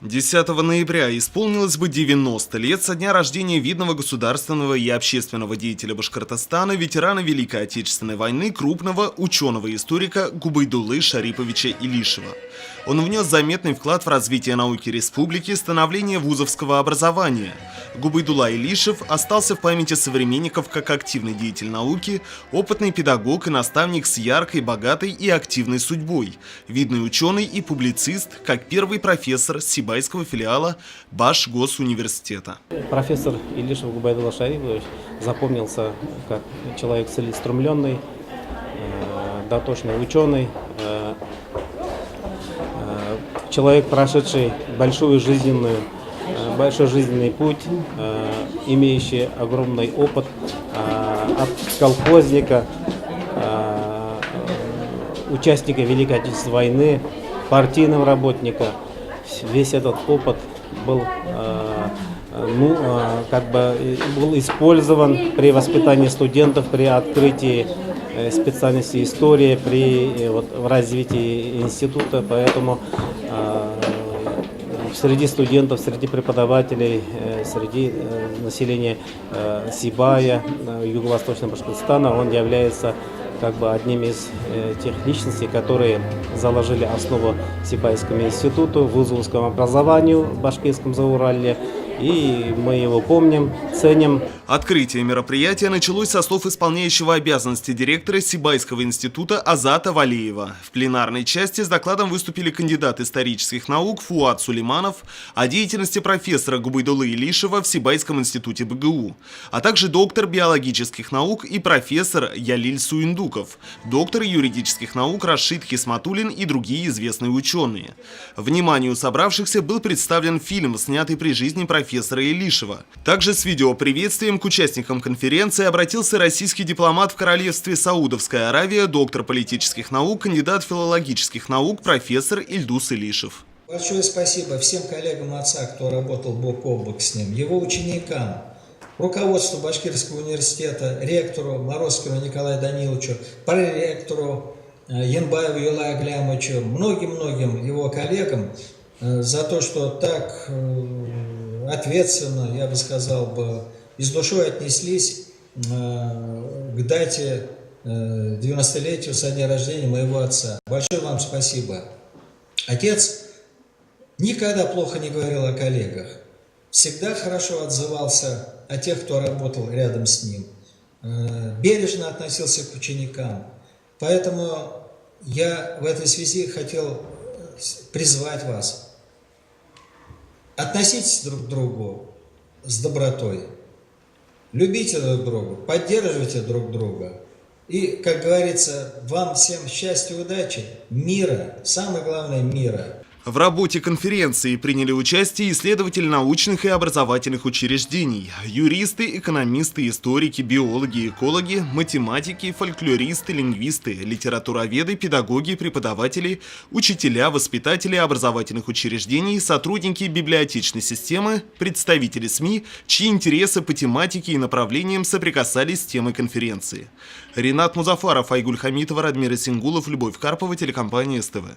10 ноября исполнилось бы 90 лет со дня рождения видного государственного и общественного деятеля Башкортостана, ветерана Великой Отечественной войны, крупного ученого-историка Губайдуллы Шариповича Илишева. Он внес заметный вклад в развитие науки республики, становление вузовского образования. Губайдулла Илишев остался в памяти современников как активный деятель науки, опытный педагог и наставник с яркой, богатой и активной судьбой, видный ученый и публицист, как первый профессор Сибайского филиала Башгосуниверситета. Профессор Илишев Губайдулла Шарипович запомнился как человек целеустремленный, дотошный ученый, человек, прошедший большой жизненный путь, имеющий огромный опыт от колхозника, участника Великой Отечественной войны, партийного работника. Весь этот опыт был использован при воспитании студентов, при открытии специальности истории, в развитии института. Поэтому среди студентов, среди преподавателей, среди населения Сибая, Юго-Восточного Башкортостана он является одним из тех личностей, которые заложили основу Сибайскому институту, вузовскому образованию в Башкирском Зауралье. И мы его помним, ценим. Открытие мероприятия началось со слов исполняющего обязанности директора Сибайского института Азата Валеева. В пленарной части с докладом выступили кандидат исторических наук Фуат Сулейманов о деятельности профессора Губайдуллы Илишева в Сибайском институте БГУ, а также доктор биологических наук и профессор Ялиль Суиндуков, доктор юридических наук Рашид Хисматуллин и другие известные ученые. Вниманию собравшихся был представлен фильм, снятый при жизни профессора Илишева. Также с видеоприветствием к участникам конференции обратился российский дипломат в Королевстве Саудовская Аравия, доктор политических наук, кандидат филологических наук, профессор Ильдус Илишев. Большое спасибо всем коллегам отца, кто работал бок о бок с ним, его ученикам, руководству Башкирского университета, ректору Морозскому Николаю Даниловичу, проректору Янбаеву Юлаю Аглямовичу, многим-многим его коллегам за то, что так ответственно, я бы сказал, и с душой отнеслись к дате 90-летию со дня рождения моего отца. Большое вам спасибо. Отец никогда плохо не говорил о коллегах, всегда хорошо отзывался о тех, кто работал рядом с ним, бережно относился к ученикам. Поэтому я в этой связи хотел призвать вас. Относитесь друг к другу с добротой, любите друг друга, поддерживайте друг друга. И, как говорится, вам всем счастья, удачи, мира, самое главное мира. В работе конференции приняли участие исследователи научных и образовательных учреждений, юристы, экономисты, историки, биологи, экологи, математики, фольклористы, лингвисты, литературоведы, педагоги, преподаватели, учителя, воспитатели образовательных учреждений, сотрудники библиотечной системы, представители СМИ, чьи интересы по тематике и направлениям соприкасались с темой конференции. Ринат Музафаров, Айгуль Хамитова, Радмир Исингулов, Любовь Карпова, телекомпания СТВ.